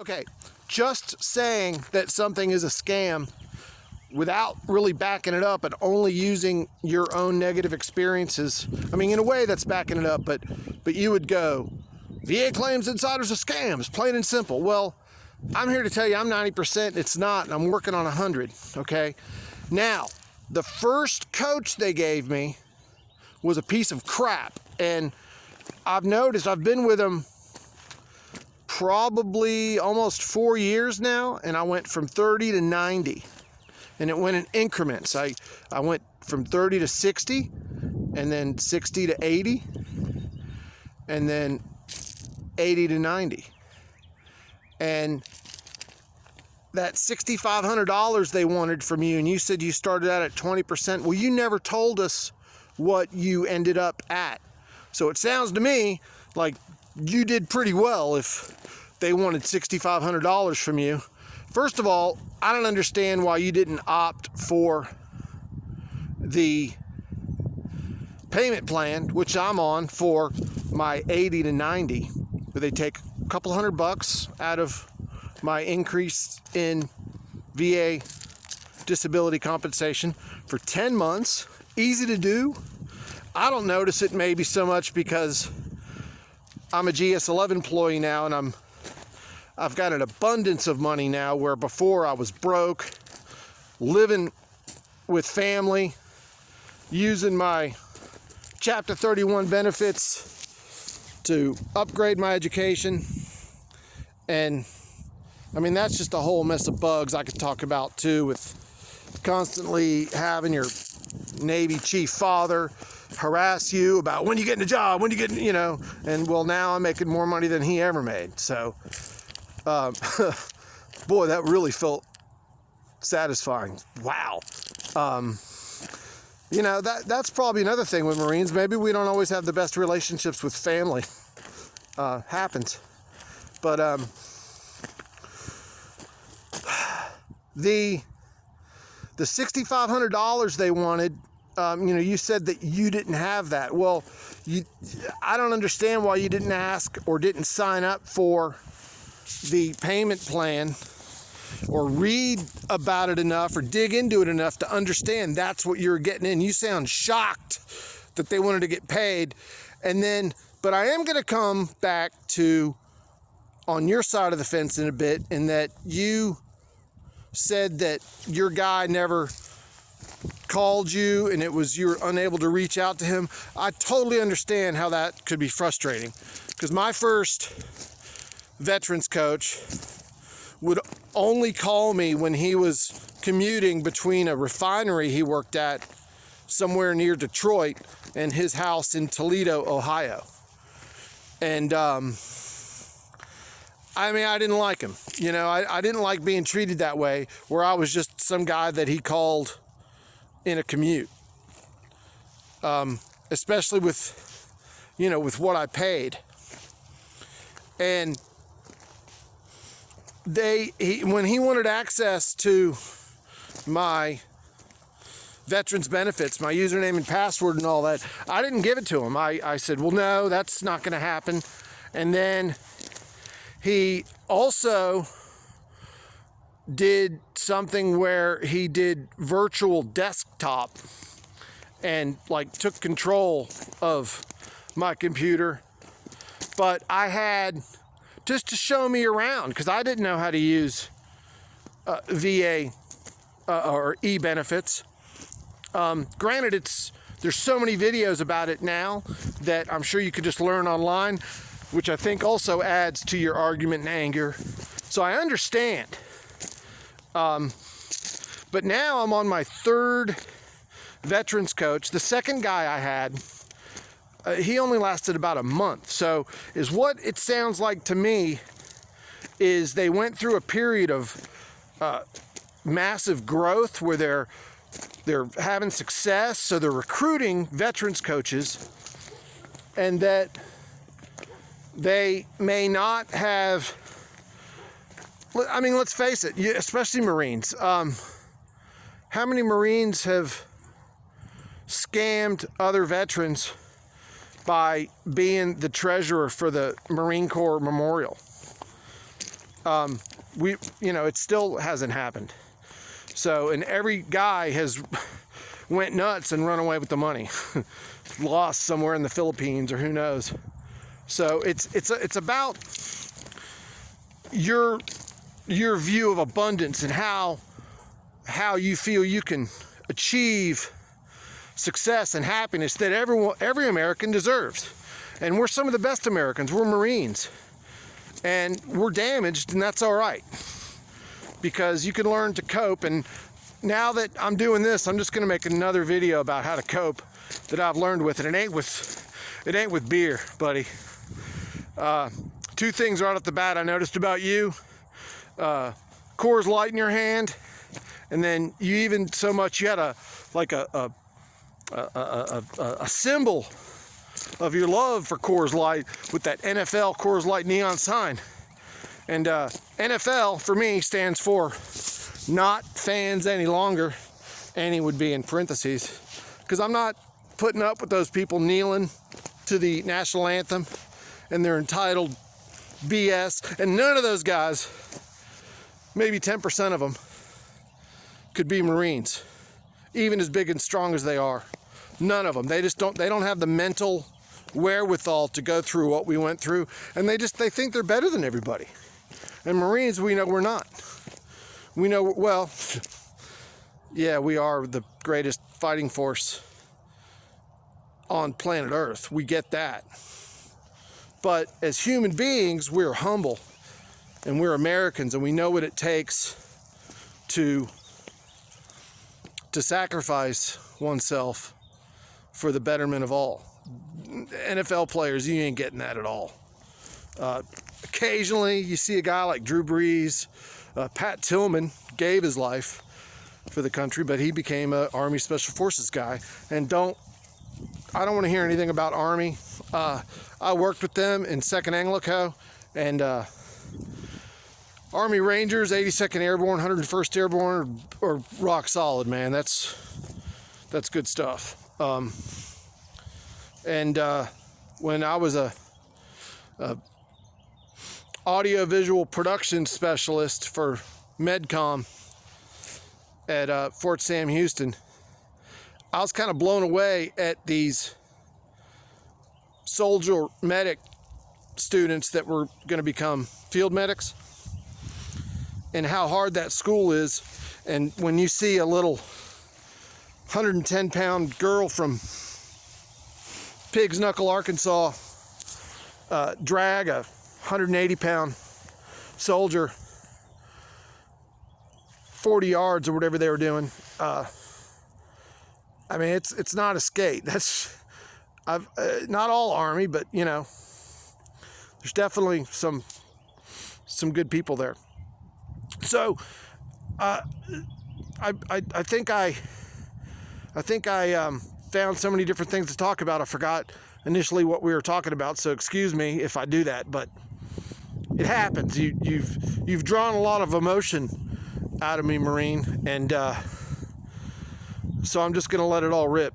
Okay, just saying that something is a scam without really backing it up and only using your own negative experiences. I mean, in a way that's backing it up, but you would go, VA claims insiders are scams, plain and simple. Well, I'm here to tell you I'm 90% it's not, and I'm working on 100, okay? Now, the first coach they gave me was a piece of crap, and I've noticed I've been with him probably almost 4 years now, and I went from 30 to 90, and it went in increments. I went from 30 to 60, and then 60 to 80, and then 80 to 90. And that $6,500 they wanted from you, and you said you started out at 20%. Well, you never told us what you ended up at. So it sounds to me like you did pretty well if they wanted $6,500 from you. First of all, I don't understand why you didn't opt for the payment plan, which I'm on for my 80 to 90, where they take a couple $100 out of my increase in VA disability compensation for 10 months. Easy to do. I don't notice it maybe so much because I'm a GS11 employee now, and I've got an abundance of money now, where before I was broke, living with family, using my Chapter 31 benefits to upgrade my education. And I mean, that's just a whole mess of bugs I could talk about too, with constantly having your Navy chief father harass you about when you getting a job, when you getting, and well, now I'm making more money than he ever made. So, boy, that really felt satisfying. Wow. That's probably another thing with Marines. Maybe we don't always have the best relationships with family. Happens. But the $6,500 they wanted, you said that you didn't have that. Well, I don't understand why you didn't ask or didn't sign up for the payment plan, or read about it enough or dig into it enough to understand that's what you're getting in. You sound shocked that they wanted to get paid. And then, but I am going to come back to on your side of the fence in a bit, in that you said that your guy never called you and you were unable to reach out to him. I totally understand how that could be frustrating, because my first veterans coach would only call me when he was commuting between a refinery he worked at somewhere near Detroit and his house in Toledo, Ohio. And I didn't like him. I didn't like being treated that way, where I was just some guy that he called in a commute. Especially with what I paid. And when he wanted access to my veterans benefits, my username and password and all that, I didn't give it to him. I said, well, no, that's not going to happen. And then he also did something where he did virtual desktop and took control of my computer. But I had just to show me around, because I didn't know how to use VA or e-benefits. Granted, there's so many videos about it now that I'm sure you could just learn online, which I think also adds to your argument and anger. So I understand. But now I'm on my third veterans coach. The second guy I had, he only lasted about a month. So is what it sounds like to me is they went through a period of massive growth where they're having success. So they're recruiting veterans coaches, and that they may not have, let's face it, especially Marines. How many Marines have scammed other veterans by being the treasurer for the Marine Corps Memorial? it still hasn't happened. So, and every guy has went nuts and run away with the money, lost somewhere in the Philippines or who knows. So it's about your view of abundance and how you feel you can achieve success and happiness that every American deserves. And we're some of the best Americans. We're Marines, and we're damaged, and that's all right, because you can learn to cope. And now that I'm doing this, I'm just going to make another video about how to cope that I've learned with it. It ain't with beer, buddy. Two things right off the bat I noticed about you: Coors Light in your hand, and then you even so much you had a symbol of your love for Coors Light with that NFL Coors Light neon sign. And NFL for me stands for not fans any longer. Any would be in parentheses, because I'm not putting up with those people kneeling to the national anthem and their entitled BS. And none of those guys, maybe 10% of them, could be Marines, even as big and strong as they are. None of them. They don't have the mental wherewithal to go through what we went through, and they think they're better than everybody. And Marines, we know we're not. We know, well, yeah, we are the greatest fighting force on planet Earth. We get that. But as human beings, we're humble, and we're Americans, and we know what it takes to sacrifice oneself for the betterment of all. NFL players, you ain't getting that at all. Occasionally, you see a guy like Drew Brees. Pat Tillman gave his life for the country, but he became an Army Special Forces guy. And I don't want to hear anything about Army. I worked with them in 2nd Anglico, and Army Rangers, 82nd Airborne, 101st Airborne are rock solid, man. That's good stuff. When I was a audio-visual production specialist for MedCom at Fort Sam Houston, I was kind of blown away at these soldier medic students that were going to become field medics, and how hard that school is. And when you see a little 110-pound girl from Pig's Knuckle, Arkansas, drag a 180-pound soldier 40 yards or whatever they were doing, I mean, it's not a skate. That's not all Army, but there's definitely some good people there. So I think I found so many different things to talk about, I forgot initially what we were talking about. So excuse me if I do that, but it happens. You've drawn a lot of emotion out of me, Marine, and so I'm just gonna let it all rip.